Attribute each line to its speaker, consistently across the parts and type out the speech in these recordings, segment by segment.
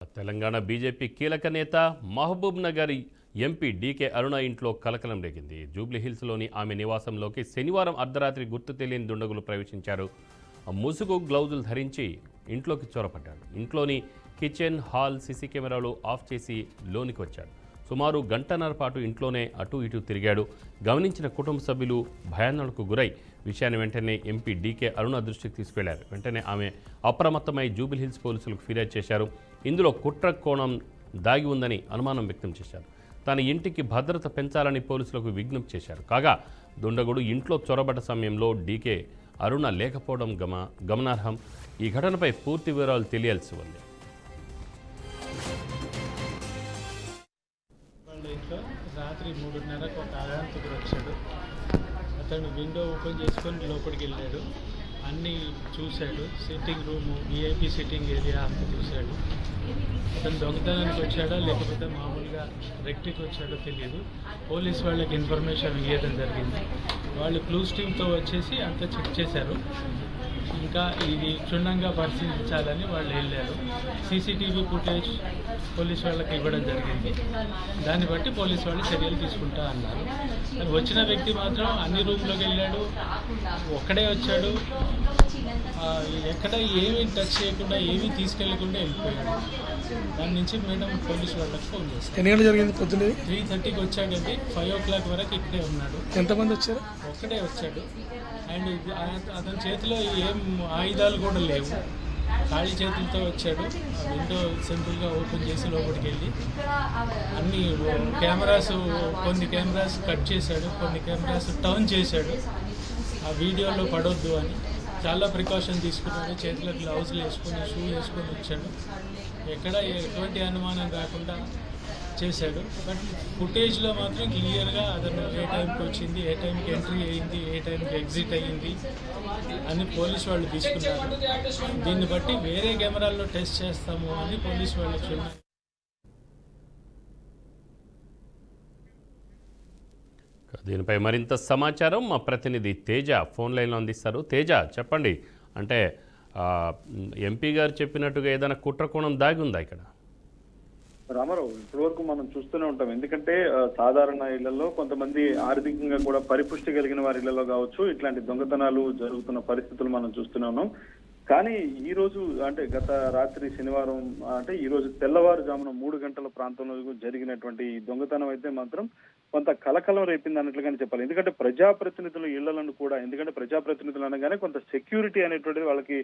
Speaker 1: Telangana BJP కీలక నేత Mahabub Nagar MP DK అరుణ ఇంట్లో కలకలం రేగింది. జూబ్లీహిల్స్లోని ఆమె నివాసంలోకి శనివారం అర్ధరాత్రి గుర్తు తెలియని దుండగులు ప్రవేశించారు. ముసుగు గ్లౌజులు ధరించి ఇంట్లోకి చొరపడ్డారు. ఇంట్లోని కిచెన్, హాల్ సీసీ కెమెరాలు ఆఫ్ చేసి లోనికి వచ్చాడు. సుమారు గంటన్నర పాటు ఇంట్లోనే అటు ఇటు తిరిగాడు. గమనించిన కుటుంబ సభ్యులు భయాందోళనకు గురై విషయాన్ని వెంటనే ఎంపీ డీకే అరుణ దృష్టికి తీసుకెళ్లారు. వెంటనే ఆమె అప్రమత్తమై జూబ్లీహిల్స్ పోలీసులకు ఫిర్యాదు చేశారు. ఇందులో కుట్ర కోణం దాగి ఉందని అనుమానం వ్యక్తం చేశారు. తన ఇంటికి భద్రత పెంచాలని పోలీసులకు విజ్ఞప్తి చేశారు. కాగా దుండగుడు ఇంట్లో చొరబడ్డ సమయంలో డీకే అరుణ లేకపోవడం గమనార్హం. ఈ ఘటనపై పూర్తి వివరాలు తెలియాల్సి ఉంది.
Speaker 2: రాత్రి 3:30కు ఒక ఆగంతుకుడు వచ్చాడు. అతను విండో ఓపెన్ చేసుకొని లోపలికి వెళ్ళాడు. అన్నీ చూశాడు. Sitting room, VIP sitting area అంతా చూశాడు. అతను దొంగతనానికి వచ్చాడా లేకపోతే మామూలుగా రెక్టికి వచ్చాడో తెలియదు. పోలీస్ వాళ్ళకి ఇన్ఫర్మేషన్ ఇవ్వడం జరిగింది. వాళ్ళు క్లూస్ టీమ్తో వచ్చేసి అంతా చెక్ చేశారు. ఇంకా ఇది క్షుణ్ణంగా పరిశీలించాలని వాళ్ళు వెళ్ళారు. సీసీటీవీ ఫుటేజ్ పోలీస్ వాళ్ళకి ఇవ్వడం జరిగింది. దాన్ని బట్టి పోలీస్ వాళ్ళు చర్యలు తీసుకుంటా అన్నారు. వచ్చిన వ్యక్తి మాత్రం అన్ని రూమ్లోకి వెళ్ళాడు, ఒక్కడే వచ్చాడు. ఎక్కడ ఏమీ టచ్ చేయకుండా ఏమీ తీసుకెళ్లకుండా వెళ్ళిపోయాడు. దాని నుంచి మేడం పోలీస్ వాళ్ళకి ఫోన్ చేస్తాను.
Speaker 3: ఎన్ని గంటలు జరిగింది? పొద్దున్నే
Speaker 2: 3:30కి వచ్చాడండి. 5 o'clock వరకు ఇక్కడే ఉన్నాడు.
Speaker 3: ఎంతమంది వచ్చారు?
Speaker 2: ఒక్కడే వచ్చాడు. అండ్ అతని చేతిలో ఏం ఆయుధాలు కూడా లేవు. ఖాళీ చేతులతో వచ్చాడు. విండో సింపుల్గా ఓపెన్ చేసి లోపలికి వెళ్ళి అన్ని కొన్ని కెమెరాస్ కట్ చేశాడు, కొన్ని కెమెరాస్ టర్న్ చేశాడు. ఆ వీడియోలో పడొద్దు అని చాలా ప్రికాషన్ తీసుకున్నాడు. చేతిలో గ్లౌజులు వేసుకొని, షూ వేసుకొని వచ్చాడు. ఎక్కడ ఎటువంటి అనుమానం రాకుండా చేశాడు. బట్ ఫుటేజ్లో మాత్రం క్లియర్గా అతను ఏ టైంకి వచ్చింది, ఏ టైంకి ఎంట్రీ అయ్యింది, ఏ టైంకి ఎగ్జిట్ అయ్యింది అని పోలీసు వాళ్ళు తీసుకున్నారు. దీన్ని బట్టి వేరే కెమెరాల్లో టెస్ట్ చేస్తాము అని పోలీసు వాళ్ళు చూడాలి.
Speaker 1: దీనిపై మరింత సమాచారం మా ప్రతినిధి తేజ ఫోన్ లైన్లో అందిస్తారు. తేజ, చెప్పండి. అంటే ఎంపీ గారు చెప్పినట్టుగా ఏదైనా కుట్ర కోణం దాగి ఉందా ఇక్కడ?
Speaker 4: రామారావు, ఇప్పటివరకు మనం చూస్తూనే ఉంటాం. ఎందుకంటే సాధారణ ఇళ్లలో కొంతమంది ఆర్థికంగా కూడా పరిపుష్టి కలిగిన వారి ఇళ్లలో కావచ్చు ఇట్లాంటి దొంగతనాలు జరుగుతున్న పరిస్థితులు మనం చూస్తూనే ఉన్నాం. కానీ ఈ రోజు అంటే గత రాత్రి శనివారం అంటే ఈ రోజు తెల్లవారుజామున 3 గంటల ప్రాంతంలో జరిగినటువంటి ఈ దొంగతనం అయితే మాత్రం కొంత కలకలం రేపింది అన్నట్లుగానే చెప్పాలి. ఎందుకంటే ప్రజాప్రతినిధుల ఇళ్లను కూడా, ఎందుకంటే ప్రజాప్రతినిధులు అనగానే కొంత సెక్యూరిటీ అనేటువంటిది వాళ్ళకి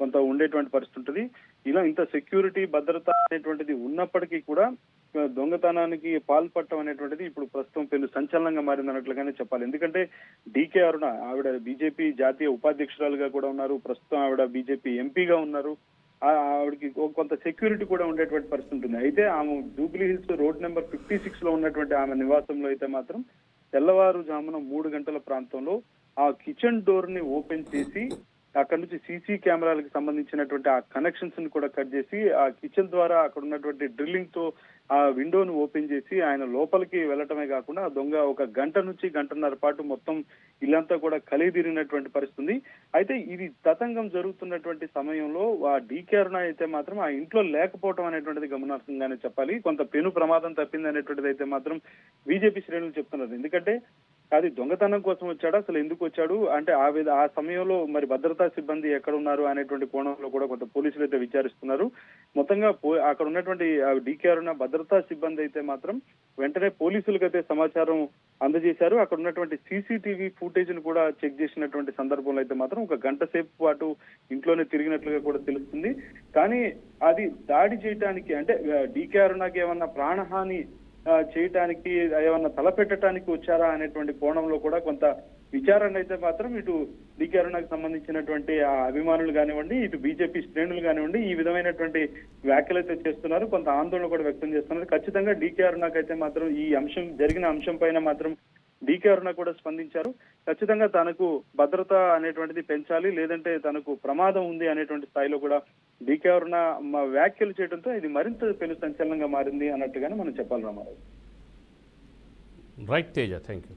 Speaker 4: కొంత ఉండేటువంటి పరిస్థితి ఉంటుంది. ఇలా ఇంత సెక్యూరిటీ, భద్రత అనేటువంటిది ఉన్నప్పటికీ కూడా దొంగతనానికి పాల్పడటం అనేటువంటిది ఇప్పుడు ప్రస్తుతం పెను సంచలనంగా మారింది అన్నట్లుగానే చెప్పాలి. ఎందుకంటే డీకే అరుణ ఆవిడ బీజేపీ జాతీయ ఉపాధ్యక్షురాలుగా కూడా ఉన్నారు. ప్రస్తుతం ఆవిడ బీజేపీ ఎంపీగా ఉన్నారు. ఆవిడకి కొంత సెక్యూరిటీ కూడా ఉండేటువంటి పరిస్థితి ఉంటుంది. అయితే ఆమె జూబ్లీహిల్స్ రోడ్ నెంబర్ 56 లో ఉన్నటువంటి ఆమె నివాసంలో అయితే మాత్రం తెల్లవారుజామున 3 గంటల ప్రాంతంలో ఆ కిచెన్ డోర్ ని ఓపెన్ చేసి అక్కడ నుంచి సీసీ కెమెరాలకు సంబంధించినటువంటి ఆ కనెక్షన్స్ ని కూడా కట్ చేసి ఆ కిచెన్ ద్వారా అక్కడ ఉన్నటువంటి డ్రిల్లింగ్ తో ఆ విండోను ఓపెన్ చేసి ఆయన లోపలికి వెళ్ళటమే కాకుండా ఆ దొంగ ఒక గంట నుంచి గంటన్నర పాటు మొత్తం ఇల్లంతా కూడా కలిదిరిగినటువంటి పరిస్థితి. అయితే ఇది తతంగం జరుగుతున్నటువంటి సమయంలో ఆ డీకే అరుణ అయితే మాత్రం ఆ ఇంట్లో లేకపోవడం అనేటువంటిది గమనార్హంగానే చెప్పాలి. కొంత పెను ప్రమాదం తప్పింది అనేటువంటిది అయితే మాత్రం బీజేపీ శ్రేణులు చెప్తున్నారు. ఎందుకంటే అది దొంగతనం కోసం వచ్చాడు, అసలు ఎందుకు వచ్చాడు అంటే ఆ సమయంలో మరి భద్రతా సిబ్బంది ఎక్కడ ఉన్నారు అనేటువంటి కోణంలో కూడా కొంత పోలీసులు అయితే విచారిస్తున్నారు. మొత్తంగా అక్కడ ఉన్నటువంటి డీకే అరుణ భద్రతా సిబ్బంది అయితే మాత్రం వెంటనే పోలీసులకు అయితే సమాచారం అందజేశారు. అక్కడ ఉన్నటువంటి సీసీటీవీ ఫుటేజ్ ను కూడా చెక్ చేసినటువంటి సందర్భంలో అయితే మాత్రం ఒక గంట సేపు పాటు ఇంట్లోనే తిరిగినట్లుగా కూడా తెలుస్తుంది. కానీ అది దాడి చేయడానికి అంటే డీకే అరుణకి ఏమన్నా ప్రాణహాని చేయటానికి, ఏమన్నా తలపెట్టడానికి వచ్చారా అనేటువంటి కోణంలో కూడా కొంత విచారణ అయితే మాత్రం ఇటు డీకే అరుణకు సంబంధించినటువంటి ఆ అభిమానులు కానివ్వండి, ఇటు బీజేపీ శ్రేణులు కానివ్వండి ఈ విధమైనటువంటి వ్యాఖ్యలు అయితే చేస్తున్నారు. కొంత ఆందోళన కూడా వ్యక్తం చేస్తున్నారు. ఖచ్చితంగా డీకే అరుణకు అయితే మాత్రం ఈ జరిగిన అంశం పైన మాత్రం డీకే అరుణ కూడా స్పందించారు. ఖచ్చితంగా తనకు భద్రత అనేటువంటిది పెంచాలి, లేదంటే తనకు ప్రమాదం ఉంది అనేటువంటి స్థాయిలో కూడా డీకే అరుణ వ్యాఖ్యలు చేయడంతో ఇది మరింత పెను సంచలనంగా మారింది అన్నట్టుగానే మనం చెప్పాలి. Ramarao.
Speaker 1: Right Teja, thank you.